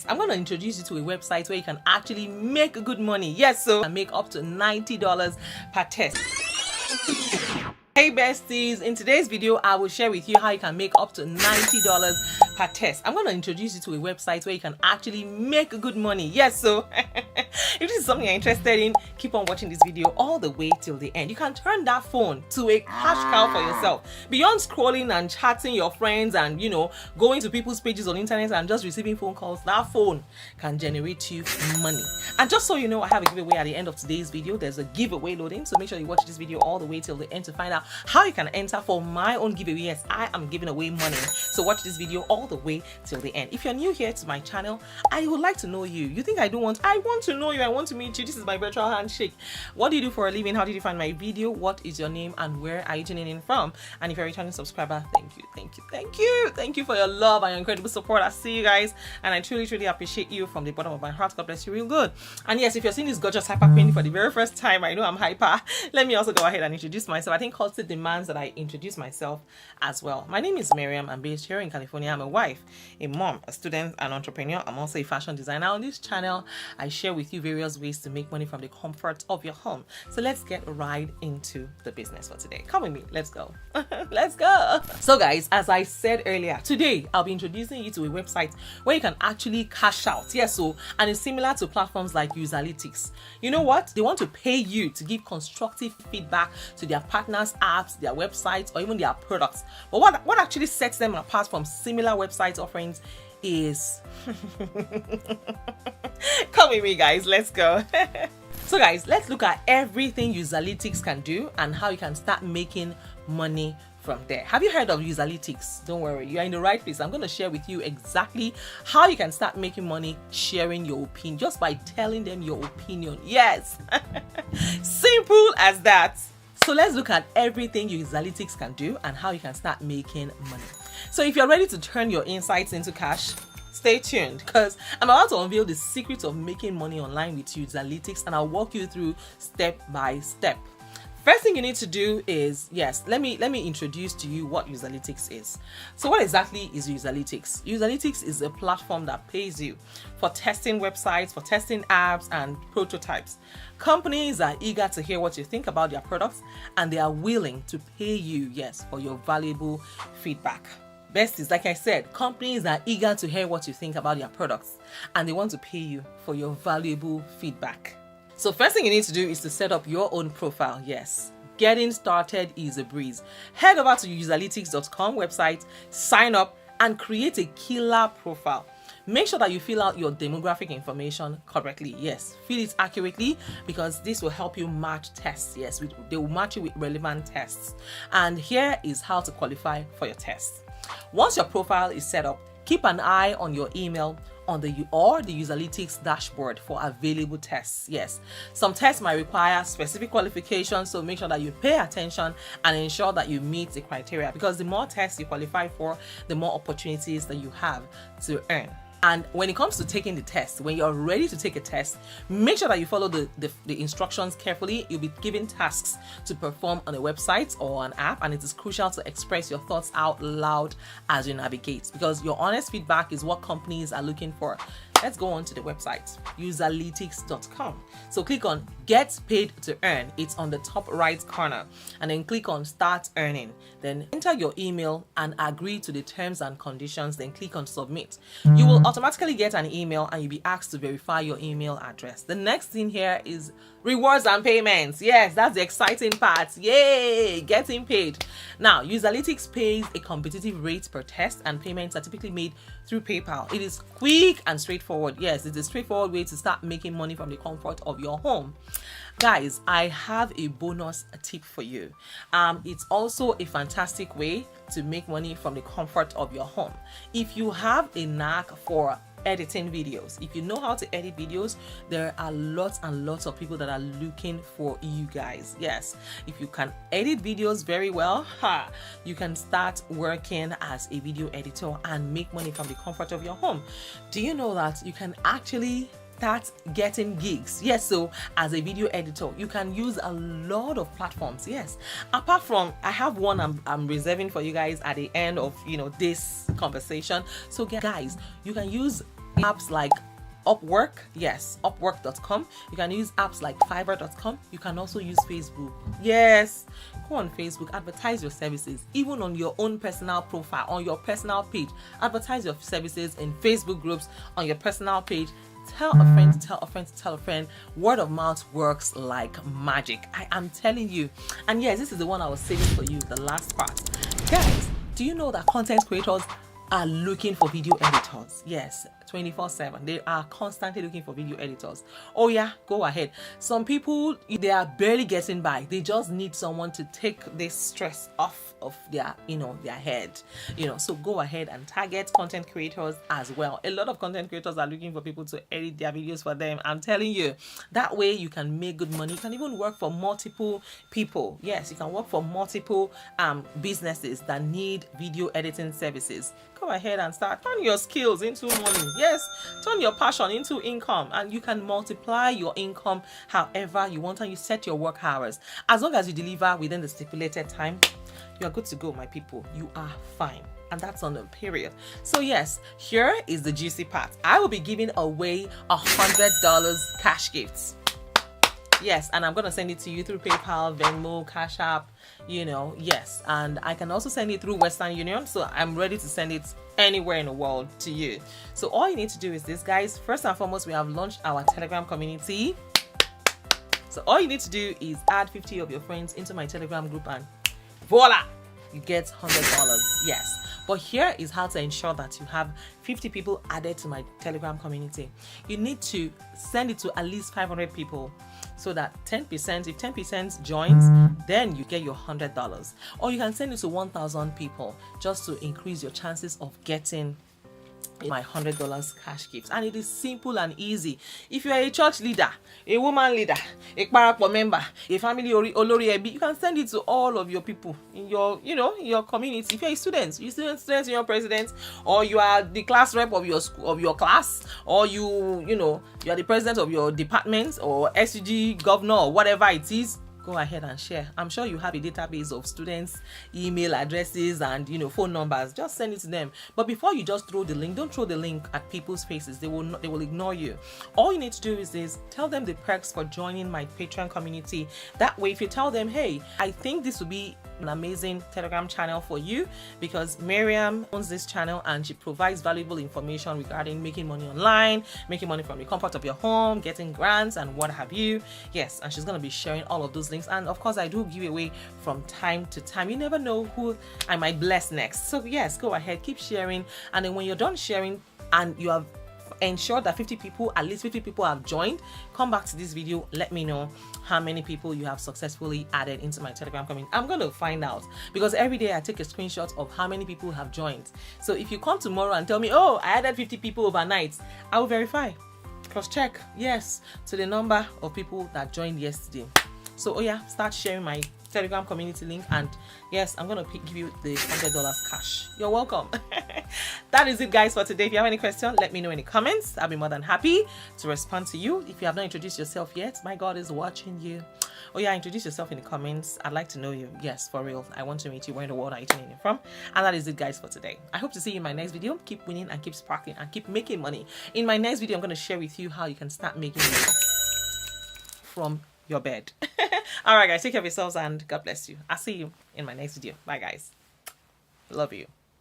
I'm going to introduce you to a website where you can actually make good money. Yes, so you can make up to $90 per test. Hey besties, in today's video I will share with you how you can make up to $90 per test. I'm going to introduce you to a website where you can actually make good money. Yes, so if this is something you're interested in, keep on watching this video all the way till the end. You can turn that phone to a cash cow for yourself. Beyond scrolling and chatting your friends and going to people's pages on internet and just receiving phone calls, that phone can generate you money. And just so you know, I have a giveaway at the end of today's video. There's a giveaway loading, so make sure you watch this video all the way till the end to find out how you can enter for my own giveaway. Yes, I am giving away money, so watch this video all the way till the end. If you're new here to my channel, I would like to know you. You think I want to know you, I want to meet you. This is my virtual handshake. What do you do for a living? How did you find my video? What is your name and where are you tuning in from? And if you're a returning subscriber, thank you for your love and your incredible support. I see you guys and I truly appreciate you from the bottom of my heart. God bless you real good. And yes, if you're seeing this gorgeous hyper queen for the very first time, I know I'm hyper. Let me also go ahead and introduce myself. I think culture demands that I introduce myself as well. My name is Mariam. I'm based here in California. I'm a wife, a mom, a student, an entrepreneur. I'm also a fashion designer. On this channel, I share with you various ways to make money from the comfort of your home. So let's get right into the business for today. Come with me. Let's go. Let's go. So guys, as I said earlier, today I'll be introducing you to a website where you can actually cash out. Yes, so and it's similar to platforms like Userlytics. You know what? They want to pay you to give constructive feedback to their partners' apps, their websites, or even their products. But what actually sets them apart from similar website offerings is come with me guys, let's go. So guys, let's look at everything Userlytics can do and how you can start making money from there. Have you heard of Userlytics? Don't worry, you're in the right place. I'm going to share with you exactly how you can start making money sharing your opinion, just by telling them your opinion. Yes. Simple as that. So let's look at everything Userlytics can do and how you can start making money. So if you're ready to turn your insights into cash, stay tuned because I'm about to unveil the secrets of making money online with Userlytics and I'll walk you through step by step. First thing you need to do is, yes, let me introduce to you what Userlytics is. So what exactly is Userlytics? Userlytics is a platform that pays you for testing websites, for testing apps and prototypes. Companies are eager to hear what you think about their products and they are willing to pay you, yes, for your valuable feedback. Besties, like I said, companies are eager to hear what you think about their products and they want to pay you for your valuable feedback. So first thing you need to do is to set up your own profile. Yes, getting started is a breeze. Head over to userlytics.com website, sign up and create a killer profile. Make sure that you fill out your demographic information correctly. Yes, fill it accurately because this will help you match tests. Yes, they will match you with relevant tests. And here is how to qualify for your tests. Once your profile is set up, keep an eye on your email on the Userlytics dashboard for available tests. Yes, some tests might require specific qualifications, so make sure that you pay attention and ensure that you meet the criteria because the more tests you qualify for, the more opportunities that you have to earn. And when it comes to taking the test, when you're ready to take a test, make sure that you follow the instructions carefully. You'll be given tasks to perform on a website or an app, and it is crucial to express your thoughts out loud as you navigate because your honest feedback is what companies are looking for. Let's go on to the website, userlytics.com. So click on Get Paid to Earn. It's on the top right corner. And then click on Start Earning. Then enter your email and agree to the terms and conditions. Then click on Submit. You will automatically get an email and you'll be asked to verify your email address. The next thing here is rewards and payments. Yes, that's the exciting part. Yay! Getting paid. Now, Userlytics pays a competitive rate per test and payments are typically made through PayPal. It is quick and straightforward. Yes, it's a straightforward way to start making money from the comfort of your home. Guys, I have a bonus tip for you. It's also a fantastic way to make money from the comfort of your home. If you have a knack for editing videos, if you know how to edit videos, there are lots and lots of people that are looking for you guys. Yes, if you can edit videos very well, you can start working as a video editor and make money from the comfort of your home. Do you know that you can actually start getting gigs? Yes, so as a video editor you can use a lot of platforms. Yes, apart from, I have one I'm reserving for you guys at the end of this conversation. So guys, you can use apps like Upwork, yes, upwork.com. You can use apps like fiverr.com. You can also use Facebook. Yes, go on Facebook, advertise your services, even on your own personal profile, on your personal page. Advertise your services in Facebook groups, on your personal page. Tell a friend to tell a friend to tell a friend. Word of mouth works like magic. I am telling you. And yes, this is the one I was saving for you, the last part. Guys, do you know that content creators are looking for video editors? Yes, 24/7. They are constantly looking for video editors. Oh yeah, go ahead. Some people, they are barely getting by. They just need someone to take this stress off of their, their head. So go ahead and target content creators as well. A lot of content creators are looking for people to edit their videos for them. I'm telling you, that way you can make good money. You can even work for multiple people. Yes, you can work for multiple businesses that need video editing services. Go ahead and turn your skills into money. Yes, turn your passion into income, and you can multiply your income however you want, and you set your work hours. As long as you deliver within the stipulated time, you are good to go, my people. You are fine. And that's on the period. So yes, here is the juicy part. I will be giving away $100 cash gifts. Yes, and I'm going to send it to you through PayPal, Venmo, Cash App, yes. And I can also send it through Western Union. So I'm ready to send it anywhere in the world to you. So all you need to do is this, guys. First and foremost, we have launched our Telegram community. So all you need to do is add 50 of your friends into my Telegram group, and voila, you get $100. Yes. But here is how to ensure that you have 50 people added to my Telegram community. You need to send it to at least 500 people, so that 10%, if 10% joins, then you get your $100. Or you can send it to 1,000 people just to increase your chances of getting my $100 cash gifts. And it is simple and easy. If you are a church leader, a woman leader, a parapro member, a family olori ebi, you can send it to all of your people in your in your community. If you're a student, students in your president, or you are the class rep of your school, of your class, or you are the president of your department, or SUG governor, or whatever it is, go ahead and share. I'm sure you have a database of students' email addresses and phone numbers. Just send it to them. But before you just throw the link, don't throw the link at people's faces. They will ignore you. All you need to do is this: tell them the perks for joining my Patreon community. That way, if you tell them, hey, I think this will be an amazing Telegram channel for you, because Mariam owns this channel and she provides valuable information regarding making money online, making money from the comfort of your home, getting grants and what have you. Yes, and she's going to be sharing all of those links. And of course, I do give away from time to time. You never know who I might bless next. So yes, go ahead, keep sharing. And then when you're done sharing and you have ensure that at least 50 people have joined, come back to this video, let me know how many people you have successfully added into my Telegram community. I'm going to find out, because every day I take a screenshot of how many people have joined. So if you come tomorrow and tell me, oh, I added 50 people overnight, I will verify, cross check, yes, to the number of people that joined yesterday. So oh yeah, start sharing my Telegram community link, and yes, I'm gonna give you the $100 cash. You're welcome. That is it, guys, for today. If you have any question, let me know in the comments. I'll be more than happy to respond to you. If you have not introduced yourself yet, my God is watching you. Oh yeah, introduce yourself in the comments. I'd like to know you. Yes, for real, I want to meet you. Where in the world are you tuning in from? And that is it, guys, for today. I hope to see you in my next video. Keep winning and keep sparkling and keep making money. In my next video, I'm going to share with you how you can start making money from your bed. All right, guys, take care of yourselves and God bless you. I'll see you in my next video. Bye, guys. Love you.